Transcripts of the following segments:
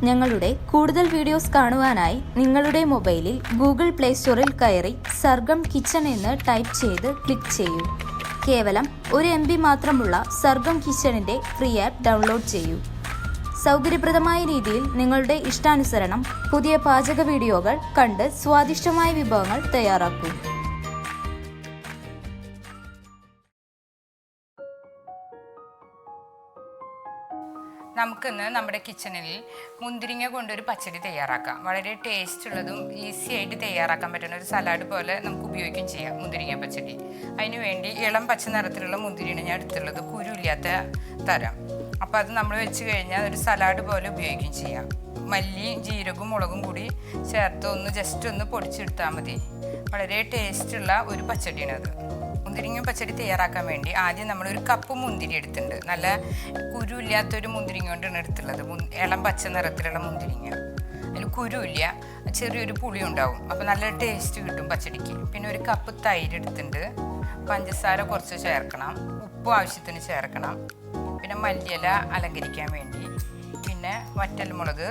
ഞങ്ങളുടെ കൂടുതൽ വീഡിയോസ് കാണുവാനായി നിങ്ങളുടെ മൊബൈലിൽ ഗൂഗിൾ പ്ലേ സ്റ്റോറിൽ കയറി സർഗം കിച്ചൺ എന്ന് ടൈപ്പ് ചെയ്ത് ക്ലിക്ക് ചെയ്യൂ. കേവലം 1 MB മാത്രമുള്ള സർഗം കിച്ചണിൻ്റെ ഫ്രീ ആപ്പ് ഡൗൺലോഡ് ചെയ്യൂ. സൗകര്യപ്രദമായ രീതിയിൽ നിങ്ങളുടെ ഇഷ്ടാനുസരണം പുതിയ പാചക വീഡിയോകൾ കണ്ട് സ്വാദിഷ്ടമായ വിഭവങ്ങൾ തയ്യാറാക്കൂ. നമുക്കിന്ന് നമ്മുടെ കിച്ചണിൽ മുന്തിരിങ്ങ കൊണ്ടൊരു പച്ചടി തയ്യാറാക്കാം. വളരെ ടേസ്റ്റ് ഉള്ളതും ഈസി ആയിട്ട് തയ്യാറാക്കാൻ പറ്റുന്ന ഒരു സലാഡ് പോലെ നമുക്ക് ഉപയോഗിക്കുകയും ചെയ്യാം മുന്തിരിങ്ങ പച്ചടി. അതിന് വേണ്ടി ഇളം പച്ച നിറത്തിലുള്ള മുന്തിരിയാണ് ഞാൻ എടുത്തുള്ളത്, കുരുയില്ലാത്ത തരം. അപ്പോൾ അത് നമ്മൾ വെച്ച് കഴിഞ്ഞാൽ ഒരു സലാഡ് പോലെ ഉപയോഗിക്കുകയും ചെയ്യാം. മല്ലിയും ജീരകവും മുളകും കൂടി ചേർത്ത് ജസ്റ്റ് ഒന്ന് പൊടിച്ചെടുത്താൽ മതി. വളരെ ടേസ്റ്റുള്ള ഒരു പച്ചടിയാണത്. മുന്തിരിങ്ങ പച്ചടി തയ്യാറാക്കാൻ വേണ്ടി ആദ്യം നമ്മളൊരു കപ്പ് മുന്തിരി എടുത്തിട്ടുണ്ട്. നല്ല കുരുയില്ലാത്തൊരു മുന്തിരിങ്ങ കൊണ്ടാണ് എടുത്തുള്ളത്. ഇളം പച്ച നിറത്തിലുള്ള മുന്തിരിങ്ങ, അതിൽ കുരുയില്ല, ചെറിയൊരു പുളി ഉണ്ടാവും. അപ്പോൾ നല്ല ടേസ്റ്റ് കിട്ടും പച്ചടിക്ക്. പിന്നെ ഒരു കപ്പ് തൈര് എടുത്തിട്ടുണ്ട്. പഞ്ചസാര കുറച്ച് ചേർക്കണം, ഉപ്പ് ആവശ്യത്തിന് ചേർക്കണം. പിന്നെ മല്ലിയില അലങ്കരിക്കാൻ വേണ്ടി, പിന്നെ വറ്റൽമുളക്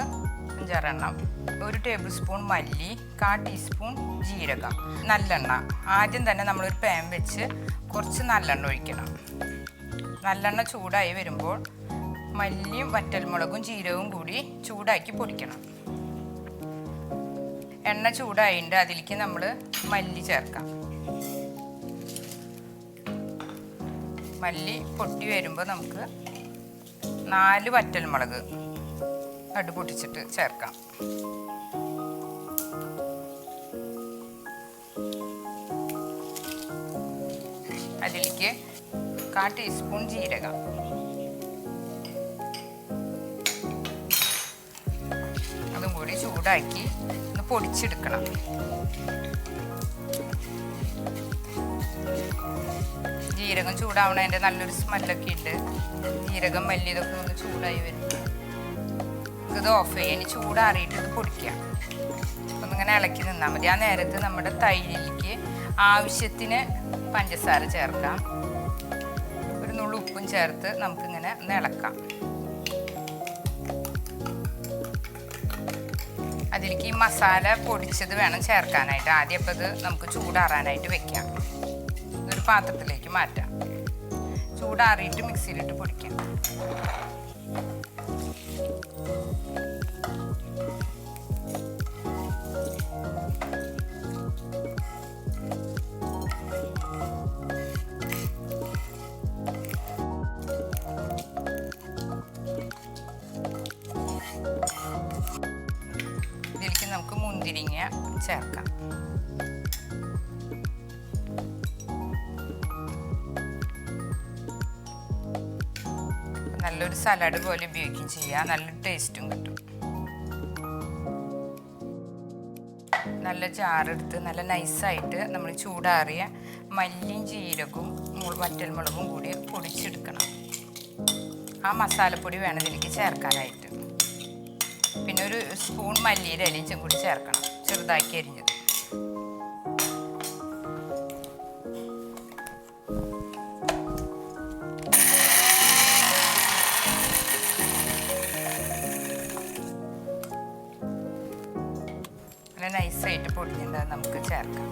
5-6 എണ്ണം, 1 ടേബിൾ സ്പൂൺ മല്ലി, 1/4 ടീസ്പൂൺ ജീരകം, നല്ലെണ്ണ. ആദ്യം തന്നെ നമ്മളൊരു പാൻ വെച്ച് കുറച്ച് നല്ലെണ്ണ ഒഴിക്കണം. നല്ലെണ്ണ ചൂടായി വരുമ്പോൾ മല്ലിയും വറ്റൽമുളകും ജീരകവും കൂടി ചൂടാക്കി പൊടിക്കണം. എണ്ണ ചൂടായിട്ട് അതിലേക്ക് നമ്മൾ മല്ലി ചേർക്കാം. മല്ലി പൊട്ടി വരുമ്പോൾ നമുക്ക് 4 വറ്റൽമുളക് പൊട്ടിച്ചിട്ട് ചേർക്കാം. അതിലേക്ക് 1/4 ടീസ്പൂൺ ജീരകം, അതും കൂടി ചൂടാക്കി ഒന്ന് പൊടിച്ചെടുക്കണം. ജീരകം ചൂടാവണതിൻ്റെ നല്ലൊരു സ്മെല്ലൊക്കെ ഉണ്ട്. ജീരകം മല്ലി ഇതൊക്കെ ഒന്ന് ചൂടായി വരും. ഇത് ഓഫ് ചെയ്യാൻ, ഇനി ചൂടാറിയിട്ട് ഇത് പൊടിക്കാം. ഒന്നിങ്ങനെ ഇളക്കി നിന്നാൽ മതി. ആ നേരത്ത് നമ്മുടെ തൈരിലേക്ക് ആവശ്യത്തിന് പഞ്ചസാര ചേർക്കാം. ഒരു നുള്ളു ഉപ്പും ചേർത്ത് നമുക്കിങ്ങനെ ഒന്ന് ഇളക്കാം. അതിലേക്ക് ഈ മസാല പൊടിച്ചത് വേണം ചേർക്കാനായിട്ട്. ആദ്യം അപ്പോൾ ഇത് നമുക്ക് ചൂടാറാനായിട്ട് വെക്കാം. ഇതൊരു പാത്രത്തിലേക്ക് മാറ്റാം. ചൂടാറിയിട്ട് മിക്സിയിലിട്ട് പൊടിക്കാം. ഇതിലേക്ക് നമുക്ക് മുന്തിരിങ്ങ ചേർക്കാം. നല്ലൊരു സലാഡ് പോലെ ഉപയോഗിക്കുകയും ചെയ്യാം. നല്ലൊരു ടേസ്റ്റും കിട്ടും. നല്ല ചാറെടുത്ത് നല്ല നൈസായിട്ട് നമ്മൾ ചൂടാറിയ മല്ലിയും ജീരകവും വറ്റൽമുളകും കൂടി പൊടിച്ചെടുക്കണം. ആ മസാലപ്പൊടി വേണം ഇതിലേക്ക് ചേർക്കാനായിട്ട്. പിന്നെ ഒരു സ്പൂൺ മല്ലിയുടെ ഇലയും കൂടി ചേർക്കണം, ചെറുതാക്കി അരിഞ്ഞത്. നല്ല നൈസായിട്ട് പൊടിഞ്ഞിട്ട് നമുക്ക് ചേർക്കാം.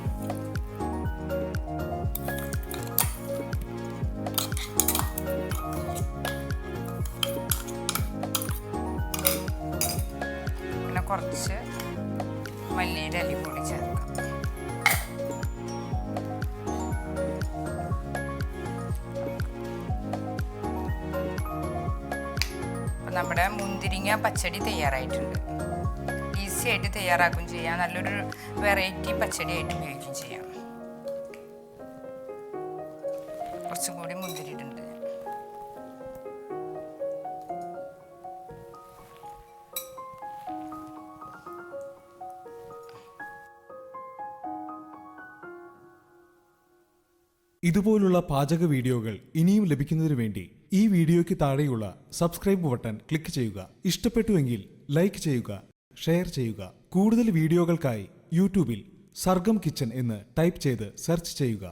പിന്നെ കുറച്ച് മല്ലിയുടെ ഇല കൂടി ചേർക്കാം. അപ്പം നമ്മുടെ മുന്തിരിങ്ങ പച്ചടി തയ്യാറായിട്ടുണ്ട്. ഈസി ആയിട്ട് തയ്യാറാക്കുകയും ചെയ്യാം. നല്ലൊരു വെറൈറ്റി പച്ചടി ആയിട്ട് ഉപയോഗിക്കുകയും ചെയ്യാം. കുറച്ചും കൂടി മുന്തിരി ഇടുന്നുണ്ട്. ഇതുപോലുള്ള പാചക വീഡിയോകൾ ഇനിയും ലഭിക്കുന്നതിനു വേണ്ടി ഈ വീഡിയോയ്ക്ക് താഴെയുള്ള സബ്സ്ക്രൈബ് ബട്ടൺ ക്ലിക്ക് ചെയ്യുക. ഇഷ്ടപ്പെട്ടുവെങ്കിൽ ലൈക്ക് ചെയ്യുക, ഷെയർ ചെയ്യുക. കൂടുതൽ വീഡിയോകൾക്കായി യൂട്യൂബിൽ സർഗം കിച്ചൺ എന്ന് ടൈപ്പ് ചെയ്ത് സെർച്ച് ചെയ്യുക.